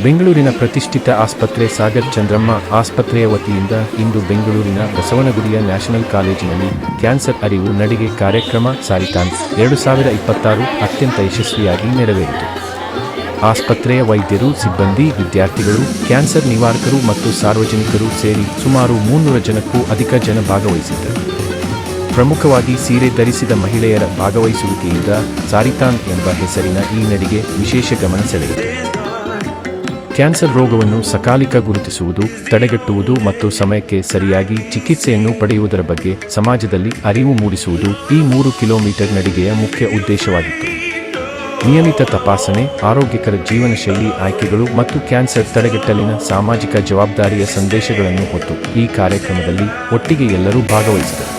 ಬೆಂಗಳೂರಿನ ಪ್ರತಿಷ್ಠಿತ ಆಸ್ಪತ್ರೆ ಸಾಗರ್ ಚಂದ್ರಮ್ಮ ಆಸ್ಪತ್ರೆಯ ವತಿಯಿಂದ ಇಂದು ಬೆಂಗಳೂರಿನ ಬಸವನಗುಡಿಯ ನ್ಯಾಷನಲ್ ಕಾಲೇಜಿನಲ್ಲಿ ಕ್ಯಾನ್ಸರ್ ಅರಿವು ನಡಿಗೆ ಕಾರ್ಯಕ್ರಮ ಸಾರಿತಾನ್ 2026 ಅತ್ಯಂತ ಯಶಸ್ವಿಯಾಗಿ ನೆರವೇರಿತು. ಆಸ್ಪತ್ರೆಯ ವೈದ್ಯರು, ಸಿಬ್ಬಂದಿ, ವಿದ್ಯಾರ್ಥಿಗಳು, ಕ್ಯಾನ್ಸರ್ ನಿವಾರಕರು ಮತ್ತು ಸಾರ್ವಜನಿಕರು ಸೇರಿ ಸುಮಾರು 300 ಜನಕ್ಕೂ ಅಧಿಕ ಜನ ಭಾಗವಹಿಸಿದ್ದರು. ಪ್ರಮುಖವಾಗಿ ಸೀರೆ ಧರಿಸಿದ ಮಹಿಳೆಯರ ಭಾಗವಹಿಸುವಿಕೆಯಿಂದ ಸಾರಿತಾನ್ ಎಂಬ ಹೆಸರಿನ ಈ ನಡಿಗೆ ವಿಶೇಷ ಗಮನ ಸೆಳೆಯಿತು. ಕ್ಯಾನ್ಸರ್ ರೋಗವನ್ನು ಸಕಾಲಿಕ ಗುರುತಿಸುವುದು, ತಡೆಗಟ್ಟುವುದು ಮತ್ತು ಸಮಯಕ್ಕೆ ಸರಿಯಾಗಿ ಚಿಕಿತ್ಸೆಯನ್ನು ಪಡೆಯುವುದರ ಬಗ್ಗೆ ಸಮಾಜದಲ್ಲಿ ಅರಿವು ಮೂಡಿಸುವುದು ಈ 3 ಕಿಲೋಮೀಟರ್ ನಡಿಗೆಯ ಮುಖ್ಯ ಉದ್ದೇಶವಾಗಿತ್ತು. ನಿಯಮಿತ ತಪಾಸಣೆ, ಆರೋಗ್ಯಕರ ಜೀವನ ಶೈಲಿ ಆಯ್ಕೆಗಳು ಮತ್ತು ಕ್ಯಾನ್ಸರ್ ತಡೆಗಟ್ಟಲಿನ ಸಾಮಾಜಿಕ ಜವಾಬ್ದಾರಿಯ ಸಂದೇಶಗಳನ್ನು ಹೊತ್ತು ಈ ಕಾರ್ಯಕ್ರಮದಲ್ಲಿ ಒಟ್ಟಿಗೆ ಎಲ್ಲರೂ ಭಾಗವಹಿಸಿದರು.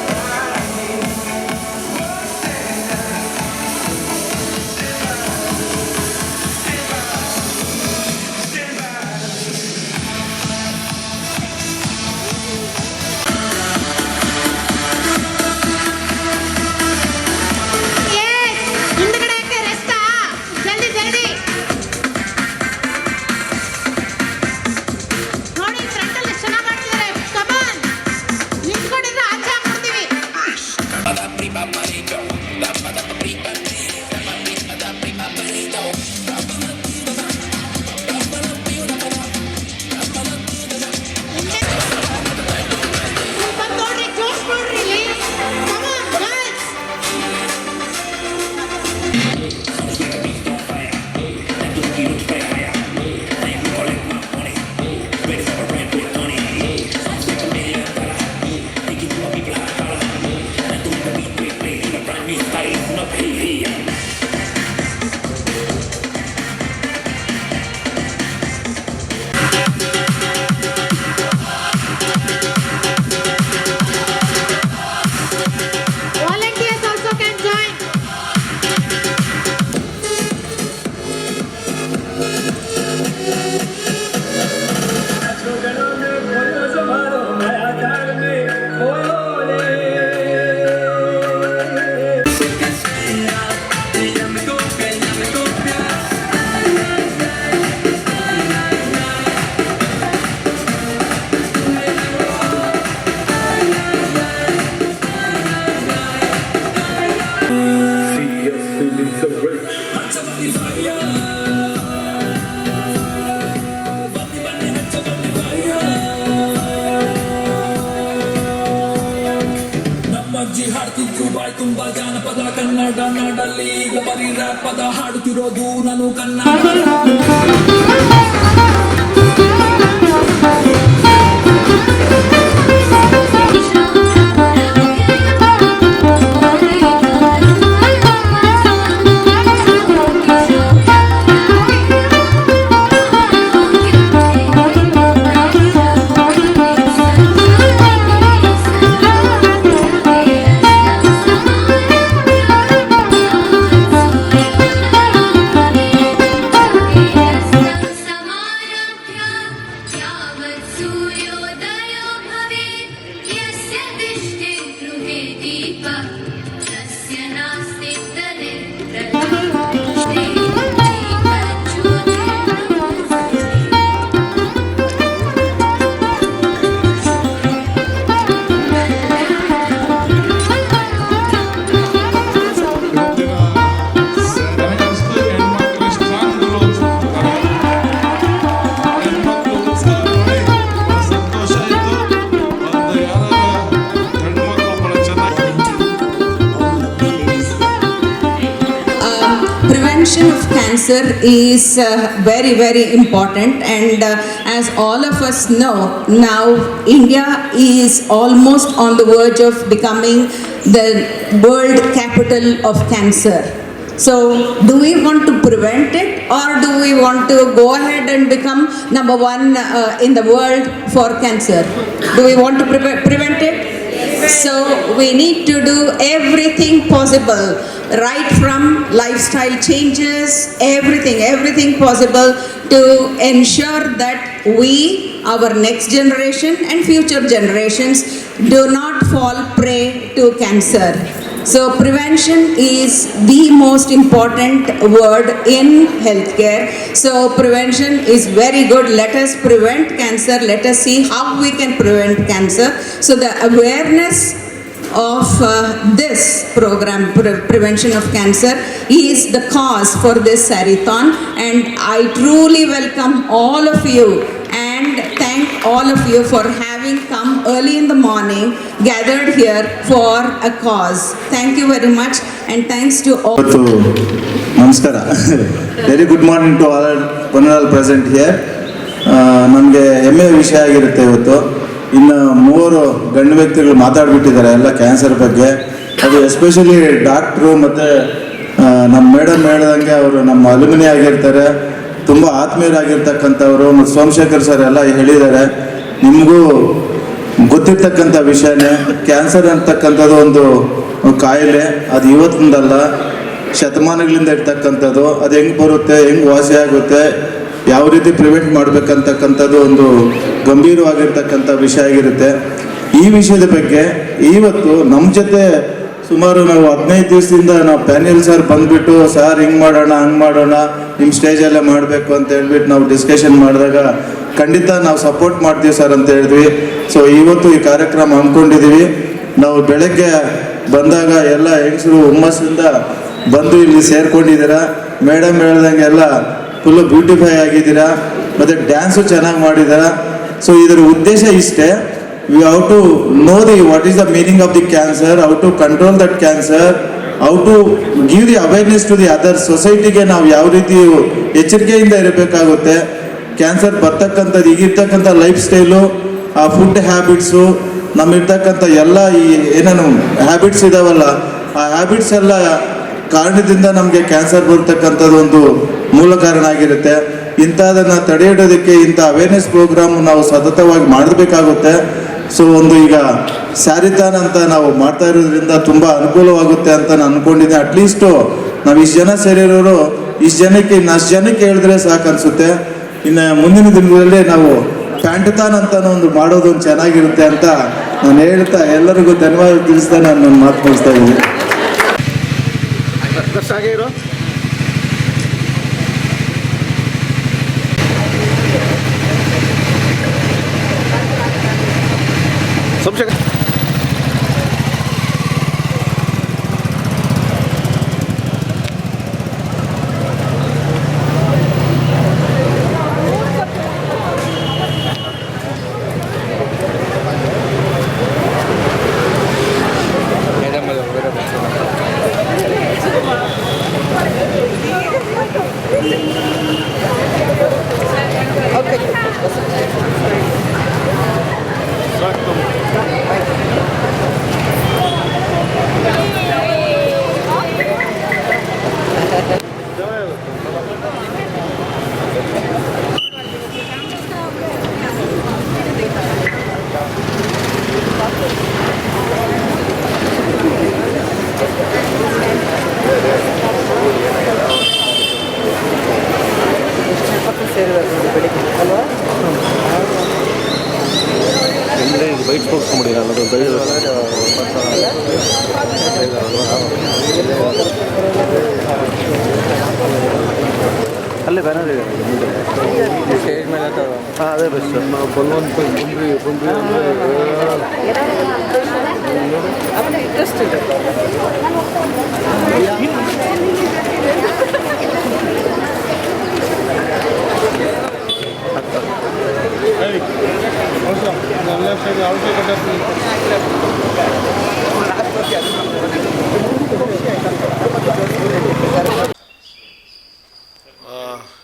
ತುಂಬಾ ಜಾನಪದ ಕನ್ನಡ ನಾಡಲ್ಲಿ ಈಗ ಬರೀ ರ್ಯಾಪ್ ಪದ ಹಾಡುತ್ತಿರೋದು ನಾನು Kannada. Prevention of cancer is very important, and as all of us know, now India is almost on the verge of becoming the world capital of cancer. So do we want to prevent it, or do we want to go ahead and become number one in the world for cancer? Do we want to prevent it? So we need to do everything possible, right from lifestyle changes, everything possible to ensure that we, our next generation and future generations do not fall prey to cancer. So prevention is the most important word in healthcare. So prevention is very good. Let us prevent cancer. Let us see how we can prevent cancer. So the awareness of this program, prevention of cancer, is the cause for this Sarithon, and I truly welcome all of you and thank all of you for having come early in the morning, gathered here for a cause. Thank you very much, and thanks to all. ನಮಸ್ಕಾರ. Very good morning to all present here. ನಮಗೆ ಹೆಮ್ಮೆಯ ವಿಷಯ ಆಗಿರುತ್ತೆ ಇವತ್ತು. ಇನ್ನು 3 ಗಂಡು ವ್ಯಕ್ತಿಗಳು ಮಾತಾಡ್ಬಿಟ್ಟಿದ್ದಾರೆ ಎಲ್ಲ ಕ್ಯಾನ್ಸರ್ ಬಗ್ಗೆ. ಅದು ಎಸ್ಪೆಷಲಿ ಡಾಕ್ಟ್ರು ಮತ್ತು ನಮ್ಮ ಮೇಡಮ್ ಹೇಳ್ದಂಗೆ ಅವರು ನಮ್ಮ ಅಲ್ಯುಮಿನಿ ಆಗಿರ್ತಾರೆ, ತುಂಬ ಆತ್ಮೀಯರಾಗಿರ್ತಕ್ಕಂಥವ್ರು. ಮತ್ತು ಸೋಮಶೇಖರ್ ಸರ್ ಎಲ್ಲ ಹೇಳಿದ್ದಾರೆ. ನಿಮಗೂ ಗೊತ್ತಿರ್ತಕ್ಕಂಥ ವಿಷಯನೇ. ಕ್ಯಾನ್ಸರ್ ಅಂತಕ್ಕಂಥದ್ದು ಒಂದು ಕಾಯಿಲೆ, ಅದು ಇವತ್ತಿಂದಲ್ಲ, ಶತಮಾನಗಳಿಂದ ಇರ್ತಕ್ಕಂಥದ್ದು. ಅದು ಹೆಂಗೆ ಬರುತ್ತೆ, ಹೆಂಗೆ ವಾಸಿ ಆಗುತ್ತೆ, ಯಾವ ರೀತಿ ಪ್ರಿವೆಂಟ್ ಮಾಡಬೇಕಂತಕ್ಕಂಥದ್ದು ಒಂದು ಗಂಭೀರವಾಗಿರ್ತಕ್ಕಂಥ ವಿಷಯ ಆಗಿರುತ್ತೆ. ಈ ವಿಷಯದ ಬಗ್ಗೆ ಇವತ್ತು ನಮ್ಮ ಜೊತೆ ಸುಮಾರು ನಾವು 15 ದಿವಸದಿಂದ ನಾವು ಪ್ಯಾನೆಲ್ ಸರ್ ಬಂದುಬಿಟ್ಟು, ಸರ್ ಹಿಂಗೆ ಮಾಡೋಣ ಹಂಗೆ ಮಾಡೋಣ, ನಿಮ್ಮ ಸ್ಟೇಜಲ್ಲೇ ಮಾಡಬೇಕು ಅಂತ ಹೇಳ್ಬಿಟ್ಟು ನಾವು ಡಿಸ್ಕಷನ್ ಮಾಡಿದಾಗ ಖಂಡಿತ ನಾವು ಸಪೋರ್ಟ್ ಮಾಡ್ತೀವಿ ಸರ್ ಅಂತ ಹೇಳಿದ್ವಿ. ಸೊ ಇವತ್ತು ಈ ಕಾರ್ಯಕ್ರಮ ಹಮ್ಮಿಕೊಂಡಿದ್ದೀವಿ. ನಾವು ಬೆಳಗ್ಗೆ ಬಂದಾಗ ಎಲ್ಲ ಹೆಂಗಸರು ಹುಮ್ಮಸ್ಸಿಂದ ಬಂದು ಇಲ್ಲಿ ಸೇರ್ಕೊಂಡಿದ್ದೀರಾ. ಮೇಡಮ್ ಹೇಳ್ದಂಗೆ ಎಲ್ಲ ಫುಲ್ಲು ಬ್ಯೂಟಿಫೈ ಆಗಿದ್ದೀರಾ, ಮತ್ತು ಡ್ಯಾನ್ಸು ಚೆನ್ನಾಗಿ ಮಾಡಿದ್ದೀರಾ. ಸೊ ಇದರ ಉದ್ದೇಶ ಇಷ್ಟೇ. We have to know what is the meaning of the cancer, how to control that cancer, how to give the awareness to the other society-ಗೆ ನಾವು ಯಾವ ರೀತಿ ಎಚ್ಚರಿಕೆಯಿಂದ ಇರಬೇಕಾಗುತ್ತೆ. ಕ್ಯಾನ್ಸರ್ ಬರ್ತಕ್ಕಂಥದ್ದು ಈಗಿರ್ತಕ್ಕಂಥ ಲೈಫ್ ಸ್ಟೈಲು, ಆ ಫುಡ್ ಹ್ಯಾಬಿಟ್ಸು, ನಮ್ಮಿರ್ತಕ್ಕಂಥ ಎಲ್ಲ ಈ ಏನೇನು ಹ್ಯಾಬಿಟ್ಸ್ ಇದಾವಲ್ಲ, ಆ ಹ್ಯಾಬಿಟ್ಸ್ ಎಲ್ಲ ಕಾರಣದಿಂದ ನಮಗೆ ಕ್ಯಾನ್ಸರ್ ಬರ್ತಕ್ಕಂಥದ್ದು ಒಂದು ಮೂಲ ಕಾರಣ ಆಗಿರುತ್ತೆ. ಇಂಥದನ್ನು ತಡೆಯಿಡೋದಕ್ಕೆ ಇಂಥ ಅವೇರ್ನೆಸ್ ಪ್ರೋಗ್ರಾಮ್ ನಾವು ಸತತವಾಗಿ ಮಾಡಬೇಕಾಗುತ್ತೆ. ಸೊ ಒಂದು ಈಗ ಸ್ಯಾರಿಥಾನ್ ಅಂತ ನಾವು ಮಾಡ್ತಾ ಇರೋದ್ರಿಂದ ತುಂಬ ಅನುಕೂಲವಾಗುತ್ತೆ ಅಂತ ನಾನು ಅಂದ್ಕೊಂಡಿದ್ದೆ. ಅಟ್ಲೀಸ್ಟು ನಾವು ಇಷ್ಟು ಜನ ಸೇರಿರೋರು ಇಷ್ಟು ಜನಕ್ಕೆ ಇನ್ನಷ್ಟು ಜನಕ್ಕೆ ಹೇಳಿದ್ರೆ ಸಾಕು ಅನಿಸುತ್ತೆ. ಇನ್ನು ಮುಂದಿನ ದಿನಗಳಲ್ಲಿ ನಾವು ಪ್ಯಾಂಟಥಾನ್ ಅಂತ ಒಂದು ಮಾಡೋದೊಂದು ಚೆನ್ನಾಗಿರುತ್ತೆ ಅಂತ ನಾನು ಹೇಳ್ತಾ ಎಲ್ಲರಿಗೂ ಧನ್ಯವಾದ ತಿಳಿಸ್ತಾ ನಾನು ಮಾತು ಮುಗಿಸ್ತಾ ಇದ್ದೀನಿ. ಅಲ್ಲೇ ಬ್ಯಾನರ್ ಇದೆ ಸ್ಟೇಜ್ ಮೇಲೆ ಅದೇ ಬೆಸ್ಟ್ ಬಲವಂತ ಇಂಟ್ರೆಸ್ಟ್ ಇದೆ.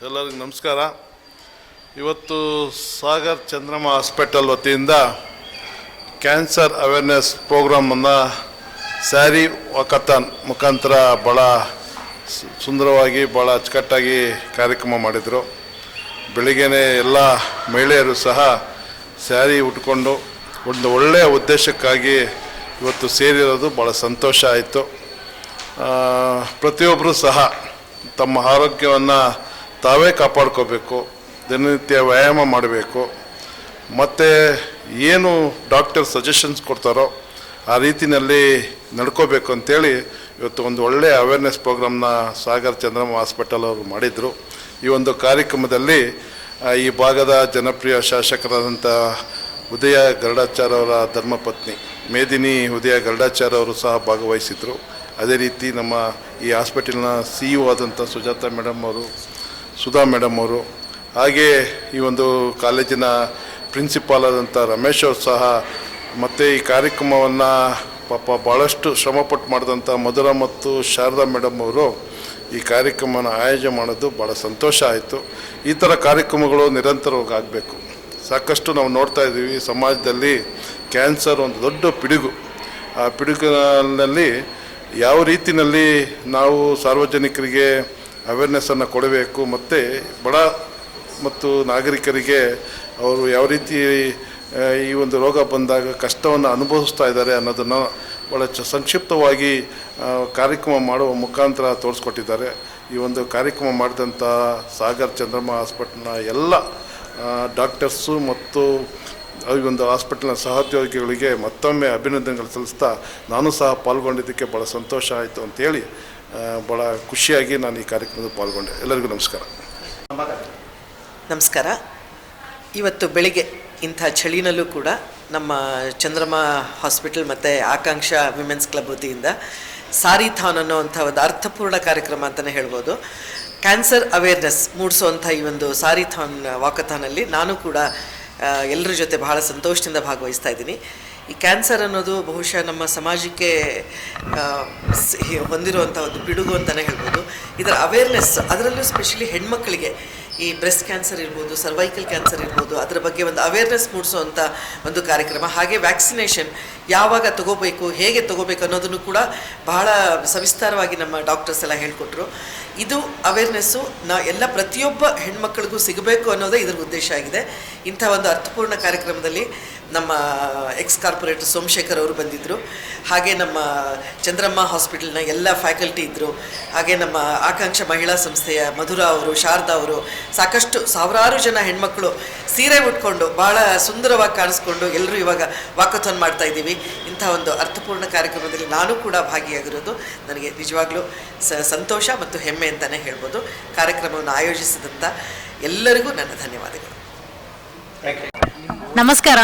ಎಲ್ಲರಿಗೂ ನಮಸ್ಕಾರ. ಇವತ್ತು ಸಾಗರ್ ಚಂದ್ರಮ್ಮ ಹಾಸ್ಪಿಟಲ್ ವತಿಯಿಂದ ಕ್ಯಾನ್ಸರ್ ಅವೇರ್ನೆಸ್ ಪ್ರೋಗ್ರಾಮನ್ನು ಸ್ಯಾರಿ ವಾಕಥಾನ್ ಮುಖಾಂತರ ಭಾಳ ಸುಂದರವಾಗಿ ಭಾಳ ಅಚ್ಚುಕಟ್ಟಾಗಿ ಕಾರ್ಯಕ್ರಮ ಮಾಡಿದರು. ಬೆಳಿಗ್ಗೆನೇ ಎಲ್ಲ ಮಹಿಳೆಯರು ಸಹ ಸ್ಯಾರಿ ಉಟ್ಕೊಂಡು ಒಂದು ಒಳ್ಳೆಯ ಉದ್ದೇಶಕ್ಕಾಗಿ ಇವತ್ತು ಸೇರಿರೋದು ಭಾಳ ಸಂತೋಷ ಆಯಿತು. ಪ್ರತಿಯೊಬ್ಬರೂ ಸಹ ತಮ್ಮ ಆರೋಗ್ಯವನ್ನು ತಾವೇ ಕಾಪಾಡ್ಕೋಬೇಕು, ದಿನನಿತ್ಯ ವ್ಯಾಯಾಮ ಮಾಡಬೇಕು, ಮತ್ತು ಏನು ಡಾಕ್ಟರ್ ಸಜೆಷನ್ಸ್ ಕೊಡ್ತಾರೋ ಆ ರೀತಿಯಲ್ಲಿ ನಡ್ಕೋಬೇಕು ಅಂತೇಳಿ ಇವತ್ತು ಒಂದು ಒಳ್ಳೆಯ ಅವೇರ್ನೆಸ್ ಪ್ರೋಗ್ರಾಮ್ನ ಸಾಗರ್ ಚಂದ್ರಮ್ಮ ಹಾಸ್ಪಿಟಲ್ ಅವರು ಮಾಡಿದರು. ಈ ಒಂದು ಕಾರ್ಯಕ್ರಮದಲ್ಲಿ ಈ ಭಾಗದ ಜನಪ್ರಿಯ ಶಾಸಕರಾದಂಥ ಉದಯ ಗರುಡಾಚಾರ್ ಅವರ ಧರ್ಮಪತ್ನಿ ಮೇದಿನಿ ಉದಯ ಗರುಡಾಚಾರ್ ಅವರು ಸಹ ಭಾಗವಹಿಸಿದರು. ಅದೇ ರೀತಿ ನಮ್ಮ ಈ ಹಾಸ್ಪಿಟಲ್ನ CEO ಆದಂಥ ಸುಜಾತ ಮೇಡಮ್ ಅವರು, ಸುಧಾ ಮೇಡಮ್ ಅವರು, ಹಾಗೆ ಈ ಒಂದು ಕಾಲೇಜಿನ ಪ್ರಿನ್ಸಿಪಾಲ್ ಆದಂಥ ರಮೇಶ್ ಅವರು ಸಹ, ಮತ್ತು ಈ ಕಾರ್ಯಕ್ರಮವನ್ನು ಪಾಪ ಭಾಳಷ್ಟು ಶ್ರಮಪಟ್ಟು ಮಾಡಿದಂಥ ಮಧುರ ಮತ್ತು ಶಾರದಾ ಮೇಡಮ್ ಅವರು ಈ ಕಾರ್ಯಕ್ರಮನ ಆಯೋಜನೆ ಮಾಡೋದು ಭಾಳ ಸಂತೋಷ ಆಯಿತು. ಈ ಥರ ಕಾರ್ಯಕ್ರಮಗಳು ನಿರಂತರವಾಗಿ ಆಗಬೇಕು. ಸಾಕಷ್ಟು ನಾವು ನೋಡ್ತಾ ಇದ್ದೀವಿ ಸಮಾಜದಲ್ಲಿ ಕ್ಯಾನ್ಸರ್ ಒಂದು ದೊಡ್ಡ ಪಿಡುಗು. ಆ ಪಿಡುಗಿನಲ್ಲಿ ಯಾವ ರೀತಿಯಲ್ಲಿ ನಾವು ಸಾರ್ವಜನಿಕರಿಗೆ ಅವೇರ್ನೆಸ್ಸನ್ನು ಕೊಡಬೇಕು, ಮತ್ತು ಬಡ ಮತ್ತು ನಾಗರಿಕರಿಗೆ ಅವರು ಯಾವ ರೀತಿ ಈ ಒಂದು ರೋಗ ಬಂದಾಗ ಕಷ್ಟವನ್ನು ಅನುಭವಿಸ್ತಾ ಇದ್ದಾರೆ ಅನ್ನೋದನ್ನು ಭಾಳ ಸಂಕ್ಷಿಪ್ತವಾಗಿ ಕಾರ್ಯಕ್ರಮ ಮಾಡುವ ಮುಖಾಂತರ ತೋರಿಸ್ಕೊಟ್ಟಿದ್ದಾರೆ. ಈ ಒಂದು ಕಾರ್ಯಕ್ರಮ ಮಾಡಿದಂಥ ಸಾಗರ್ ಚಂದ್ರಮ್ಮ ಹಾಸ್ಪಿಟಲ್ನ ಎಲ್ಲ ಡಾಕ್ಟರ್ಸು ಮತ್ತು ಈ ಒಂದು ಹಾಸ್ಪಿಟಲ್ನ ಸಹೋದ್ಯೋಗಿಗಳಿಗೆ ಮತ್ತೊಮ್ಮೆ ಅಭಿನಂದನೆಗಳು ಸಲ್ಲಿಸ್ತಾ, ನಾನು ಸಹ ಪಾಲ್ಗೊಂಡಿದ್ದಕ್ಕೆ ಭಾಳ ಸಂತೋಷ ಆಯಿತು ಅಂತೇಳಿ ಭಾಳ ಖುಷಿಯಾಗಿ ನಾನು ಈ ಕಾರ್ಯಕ್ರಮದಲ್ಲಿ ಪಾಲ್ಗೊಂಡೆ. ಎಲ್ಲರಿಗೂ ನಮಸ್ಕಾರ. ನಮಸ್ಕಾರ. ಇವತ್ತು ಬೆಳಿಗ್ಗೆ ಇಂಥ ಚಳಿನಲ್ಲೂ ಕೂಡ ನಮ್ಮ ಚಂದ್ರಮ್ಮ ಹಾಸ್ಪಿಟಲ್ ಮತ್ತು ಆಕಾಂಕ್ಷ ವಿಮೆನ್ಸ್ ಕ್ಲಬ್ ವತಿಯಿಂದ ಸಾರಿಥಾನ್ ಅನ್ನೋವಂಥ ಒಂದು ಅರ್ಥಪೂರ್ಣ ಕಾರ್ಯಕ್ರಮ ಅಂತಲೇ ಹೇಳ್ಬೋದು. ಕ್ಯಾನ್ಸರ್ ಅವೇರ್ನೆಸ್ ಮೂಡಿಸೋವಂಥ ಈ ಒಂದು ಸಾರಿಥಾನ್ ವಾಕಥಾನಲ್ಲಿ ನಾನು ಕೂಡ ಎಲ್ಲರ ಜೊತೆ ಬಹಳ ಸಂತೋಷದಿಂದ ಭಾಗವಹಿಸ್ತಾ ಇದ್ದೀನಿ. ಈ ಕ್ಯಾನ್ಸರ್ ಅನ್ನೋದು ಬಹುಶಃ ನಮ್ಮ ಸಮಾಜಕ್ಕೆ ಹೊಂದಿರುವಂಥ ಒಂದು ಪಿಡುಗು ಅಂತಲೇ ಹೇಳ್ಬೋದು. ಇದರ ಅವೇರ್ನೆಸ್, ಅದರಲ್ಲೂ ಸ್ಪೆಷಲಿ ಹೆಣ್ಮಕ್ಳಿಗೆ ಈ ಬ್ರೆಸ್ಟ್ ಕ್ಯಾನ್ಸರ್ ಇರ್ಬೋದು, ಸರ್ವೈಕಲ್ ಕ್ಯಾನ್ಸರ್ ಇರ್ಬೋದು, ಅದರ ಬಗ್ಗೆ ಒಂದು ಅವೇರ್ನೆಸ್ ಮೂಡಿಸೋವಂಥ ಒಂದು ಕಾರ್ಯಕ್ರಮ. ಹಾಗೆ ವ್ಯಾಕ್ಸಿನೇಷನ್ ಯಾವಾಗ ತಗೋಬೇಕು, ಹೇಗೆ ತಗೋಬೇಕು ಅನ್ನೋದನ್ನು ಕೂಡ ಬಹಳ ಸವಿಸ್ತಾರವಾಗಿ ನಮ್ಮ ಡಾಕ್ಟರ್ಸ್ ಎಲ್ಲ ಹೇಳಿಕೊಟ್ರು. ಇದು ಅವೇರ್ನೆಸ್ಸು ಎಲ್ಲ ಪ್ರತಿಯೊಬ್ಬ ಹೆಣ್ಮಕ್ಳಿಗೂ ಸಿಗಬೇಕು ಅನ್ನೋದೇ ಇದರ ಉದ್ದೇಶ ಆಗಿದೆ. ಇಂಥ ಒಂದು ಅರ್ಥಪೂರ್ಣ ಕಾರ್ಯಕ್ರಮದಲ್ಲಿ ನಮ್ಮ ಎಕ್ಸ್ ಕಾರ್ಪೊರೇಟರ್ ಸೋಮಶೇಖರ್ ಅವರು ಬಂದಿದ್ದರು. ಹಾಗೆ ನಮ್ಮ ಚಂದ್ರಮ್ಮ ಹಾಸ್ಪಿಟಲ್ನ ಎಲ್ಲ ಫ್ಯಾಕಲ್ಟಿ ಇದ್ದರು. ಹಾಗೆ ನಮ್ಮ ಆಕಾಂಕ್ಷ ಮಹಿಳಾ ಸಂಸ್ಥೆಯ ಮಧುರಾ ಅವರು, ಶಾರದಾ ಅವರು, ಸಾಕಷ್ಟು ಸಾವಿರಾರು ಜನ ಹೆಣ್ಮಕ್ಳು ಸೀರೆ ಉಟ್ಕೊಂಡು ಭಾಳ ಸುಂದರವಾಗಿ ಕಾಣಿಸ್ಕೊಂಡು ಎಲ್ಲರೂ ಇವಾಗ ವಾಕಥಾನ್ ಮಾಡ್ತಾ ಇದ್ದೀವಿ. ಇಂಥ ಒಂದು ಅರ್ಥಪೂರ್ಣ ಕಾರ್ಯಕ್ರಮದಲ್ಲಿ ನಾನು ಕೂಡ ಭಾಗಿಯಾಗಿರೋದು ನನಗೆ ನಿಜವಾಗ್ಲೂ ಸಂತೋಷ ಮತ್ತು ಹೆಮ್ಮೆ ಅಂತಲೇ ಹೇಳ್ಬೋದು. ಕಾರ್ಯಕ್ರಮವನ್ನು ಆಯೋಜಿಸಿದಂಥ ಎಲ್ಲರಿಗೂ ನನ್ನ ಧನ್ಯವಾದಗಳು. ನಮಸ್ಕಾರ.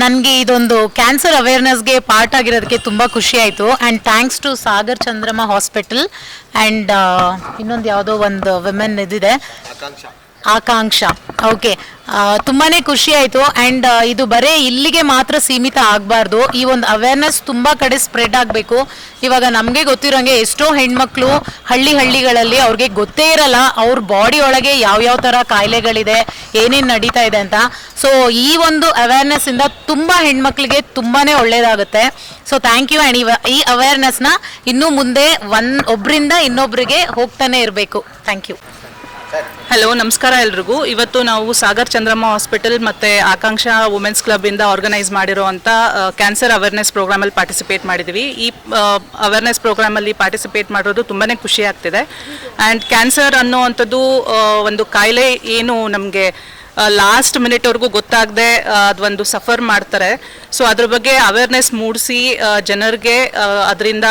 ನನಗೆ ಇದೊಂದು ಕ್ಯಾನ್ಸರ್ ಅವೇರ್ನೆಸ್ಗೆ ಪಾರ್ಟ್ ಆಗಿರೋದಕ್ಕೆ ತುಂಬ ಖುಷಿ ಆಯಿತು. And thanks to Sagar Chandramma hospital and ಇನ್ನೊಂದು ಯಾವುದೋ ಒಂದು ವಿಮೆನ್ ಇದಿದೆ, ಆಕಾಂಕ್ಷ. ಓಕೆ, ತುಂಬಾ ಖುಷಿ ಆಯಿತು. ಆ್ಯಂಡ್ ಇದು ಬರೀ ಇಲ್ಲಿಗೆ ಮಾತ್ರ ಸೀಮಿತ ಆಗಬಾರ್ದು. ಈ ಒಂದು ಅವೇರ್ನೆಸ್ ತುಂಬ ಕಡೆ ಸ್ಪ್ರೆಡ್ ಆಗಬೇಕು. ಇವಾಗ ನಮಗೆ ಗೊತ್ತಿರೋಂಗೆ ಎಷ್ಟೋ ಹೆಣ್ಮಕ್ಳು ಹಳ್ಳಿಗಳಲ್ಲಿ ಅವ್ರಿಗೆ ಗೊತ್ತೇ ಇರಲ್ಲ ಅವ್ರ ಬಾಡಿ ಒಳಗೆ ಯಾವ್ಯಾವ ಥರ ಕಾಯಿಲೆಗಳಿದೆ, ಏನೇನು ನಡೀತಾ ಇದೆ ಅಂತ. ಸೊ ಈ ಒಂದು ಅವೇರ್ನೆಸ್ಸಿಂದ ತುಂಬ ಹೆಣ್ಮಕ್ಳಿಗೆ ತುಂಬಾ ಒಳ್ಳೆಯದಾಗುತ್ತೆ. So thank you. ಆ್ಯಂಡ್ ಈ ಅವೇರ್ನೆಸ್ನ ಇನ್ನೂ ಮುಂದೆ ಒಬ್ಬರಿಂದ ಇನ್ನೊಬ್ಬರಿಗೆ ಹೋಗ್ತಾನೆ ಇರಬೇಕು. Thank you. ಹಲೋ, ನಮಸ್ಕಾರ ಎಲ್ರಿಗೂ. ಇವತ್ತು ನಾವು ಸಾಗರ್ ಚಂದ್ರಮ್ಮ ಹಾಸ್ಪಿಟಲ್ ಮತ್ತು ಆಕಾಂಕ್ಷ ವುಮೆನ್ಸ್ ಕ್ಲಬ್ಬಿಂದ ಆರ್ಗನೈಸ್ ಮಾಡಿರೋವಂಥ ಕ್ಯಾನ್ಸರ್ ಅವೇರ್ನೆಸ್ ಪ್ರೋಗ್ರಾಮಲ್ಲಿ ಪಾರ್ಟಿಸಿಪೇಟ್ ಮಾಡಿದ್ದೀವಿ. ಈ ಅವೇರ್ನೆಸ್ ಪ್ರೋಗ್ರಾಮಲ್ಲಿ ಪಾರ್ಟಿಸಿಪೇಟ್ ಮಾಡೋದು ತುಂಬಾ ಖುಷಿ ಆಗ್ತಿದೆ. ಆ್ಯಂಡ್ ಕ್ಯಾನ್ಸರ್ ಅನ್ನೋವಂಥದ್ದು ಒಂದು ಕಾಯಿಲೆ ಏನು ನಮಗೆ ಲಾಸ್ಟ್ ಮಿನಿಟ್ವರೆಗೂ ಗೊತ್ತಾಗದೆ ಅದೊಂದು ಸಫರ್ ಮಾಡ್ತಾರೆ. ಸೊ ಅದ್ರ ಬಗ್ಗೆ ಅವೇರ್ನೆಸ್ ಮೂಡಿಸಿ ಜನರಿಗೆ ಅದರಿಂದ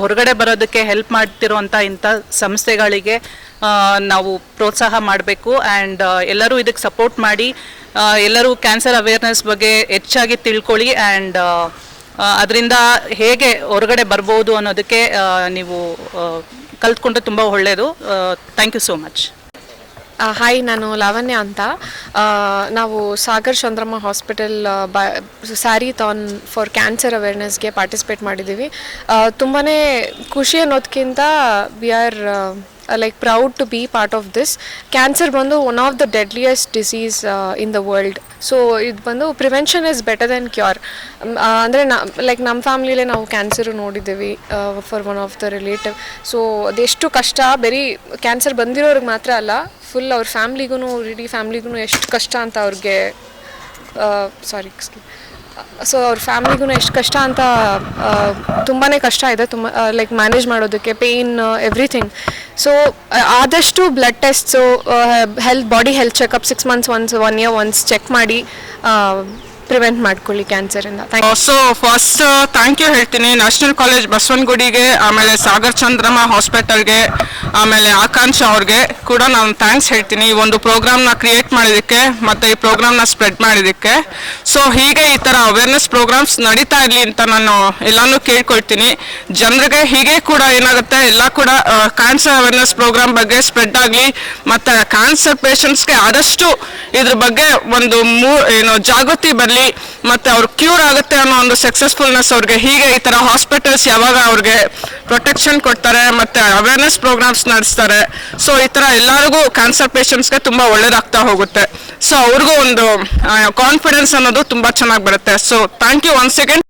ಹೊರಗಡೆ ಬರೋದಕ್ಕೆ ಹೆಲ್ಪ್ ಮಾಡ್ತಿರೋವಂಥ ಇಂಥ ಸಂಸ್ಥೆಗಳಿಗೆ ನಾವು ಪ್ರೋತ್ಸಾಹ ಮಾಡಬೇಕು. ಆ್ಯಂಡ್ ಎಲ್ಲರೂ ಇದಕ್ಕೆ ಸಪೋರ್ಟ್ ಮಾಡಿ, ಎಲ್ಲರೂ ಕ್ಯಾನ್ಸರ್ ಅವೇರ್ನೆಸ್ ಬಗ್ಗೆ ಹೆಚ್ಚಾಗಿ ತಿಳ್ಕೊಳ್ಳಿ. ಆ್ಯಂಡ್ ಅದರಿಂದ ಹೇಗೆ ಹೊರಗಡೆ ಬರ್ಬೋದು ಅನ್ನೋದಕ್ಕೆ ನೀವು ಕಲ್ತ್ಕೊಂಡ್ರೆ ತುಂಬ ಒಳ್ಳೆಯದು. Thank you so much. Hi, ನಾನು ಲಾವಣ್ಯ ಅಂತ. ನಾವು Sagar Chandramma hospital sareethon for cancer ಅವೇರ್ನೆಸ್ಗೆ ಪಾರ್ಟಿಸಿಪೇಟ್ ಮಾಡಿದ್ದೀವಿ. ತುಂಬಾ ಖುಷಿ ಅನ್ನೋದಕ್ಕಿಂತ we are like proud to be part of this. Cancer ಬಂದು one of the deadliest disease in the world. So ಇದು ಬಂದು prevention is better then cure. ಅಂದರೆ ಲೈಕ್ ನಮ್ಮ ಫ್ಯಾಮ್ಲಿಲೇ ನಾವು ಕ್ಯಾನ್ಸರು ನೋಡಿದ್ದೀವಿ for one of the relative. So ಅದೆಷ್ಟು ಕಷ್ಟ, ಬರೀ ಕ್ಯಾನ್ಸರ್ ಬಂದಿರೋರಿಗೆ ಮಾತ್ರ ಅಲ್ಲ, ಫುಲ್ ಅವ್ರ ಫ್ಯಾಮ್ಲಿಗೂ, ಇಡೀ ಫ್ಯಾಮ್ಲಿಗೂ ಎಷ್ಟು ಕಷ್ಟ ಅಂತ ಅವ್ರಿಗೆ ಸೊ ಅವ್ರ ಫ್ಯಾಮ್ಲಿಗೂ ಎಷ್ಟು ಕಷ್ಟ ಅಂತ ತುಂಬಾ ಕಷ್ಟ ಇದೆ, ತುಂಬ ಲೈಕ್ ಮ್ಯಾನೇಜ್ ಮಾಡೋದಕ್ಕೆ, ಪೇಯ್ನ್, ಎವ್ರಿಥಿಂಗ್. ಸೊ ಆದಷ್ಟು blood tests, body health checkup 6 months once, 1 year once check ಮಾಡಿ ಪ್ರಿವೆಂಟ್ ಮಾಡ್ಕೊಳ್ಳಿ ಕ್ಯಾನ್ಸರಿಂದ. ಸೊ ಫಸ್ಟ್ ಥ್ಯಾಂಕ್ ಯು ಹೇಳ್ತೀನಿ ನ್ಯಾಷನಲ್ ಕಾಲೇಜ್ ಬಸವನಗುಡಿಗೆ, ಆಮೇಲೆ ಸಾಗರ್ ಚಂದ್ರಮ್ಮ ಹಾಸ್ಪಿಟಲ್ಗೆ, ಆಮೇಲೆ ಆಕಾಂಕ್ಷ ಅವ್ರಿಗೆ ಕೂಡ ನಾನು ಥ್ಯಾಂಕ್ಸ್ ಹೇಳ್ತೀನಿ ಈ ಒಂದು ಪ್ರೋಗ್ರಾಮ್ನ ಕ್ರಿಯೇಟ್ ಮಾಡಿದ್ದಕ್ಕೆ ಮತ್ತು ಈ ಪ್ರೋಗ್ರಾಮ್ನ ಸ್ಪ್ರೆಡ್ ಮಾಡಿದ್ದಕ್ಕೆ. ಸೊ ಹೀಗೆ ಈ ಥರ ಅವೇರ್ನೆಸ್ ಪ್ರೋಗ್ರಾಮ್ಸ್ ನಡೀತಾ ಇರಲಿ ಅಂತ ನಾನು ಎಲ್ಲಾನು ಕೇಳ್ಕೊಳ್ತೀನಿ. ಜನರಿಗೆ ಹೀಗೆ ಕೂಡ ಏನಾಗುತ್ತೆ ಎಲ್ಲ ಕೂಡ ಕ್ಯಾನ್ಸರ್ ಅವೇರ್ನೆಸ್ ಪ್ರೋಗ್ರಾಮ್ ಬಗ್ಗೆ ಸ್ಪ್ರೆಡ್ ಆಗಲಿ ಮತ್ತು ಕ್ಯಾನ್ಸರ್ ಪೇಷಂಟ್ಸ್ಗೆ ಆದಷ್ಟು ಇದ್ರ ಬಗ್ಗೆ ಒಂದು ಜಾಗೃತಿ ಬರಲಿ ಮತ್ತು ಅವ್ರು ಕ್ಯೂರ್ ಆಗುತ್ತೆ ಅನ್ನೋ ಒಂದು ಸಕ್ಸಸ್ಫುಲ್ನೆಸ್ ಅವ್ರಿಗೆ. ಹೀಗೆ ಈ ಥರ ಹಾಸ್ಪಿಟಲ್ಸ್ ಯಾವಾಗ ಅವ್ರಿಗೆ ಪ್ರೊಟೆಕ್ಷನ್ ಕೊಡ್ತಾರೆ ಮತ್ತು ಅವೇರ್ನೆಸ್ ಪ್ರೋಗ್ರಾಮ್ಸ್ ನಡೆಸ್ತಾರೆ, ಸೊ ಈ ಥರ ಎಲ್ಲರಿಗೂ ಕ್ಯಾನ್ಸರ್ ಪೇಷಂಟ್ಸ್ಗೆ ತುಂಬ ಒಳ್ಳೇದಾಗ್ತಾ ಹೋಗುತ್ತೆ. ಸೊ ಅವ್ರಿಗೂ ಒಂದು ಕಾನ್ಫಿಡೆನ್ಸ್ ಅನ್ನೋದು ತುಂಬ ಚೆನ್ನಾಗಿ ಬರುತ್ತೆ. So thank you once again.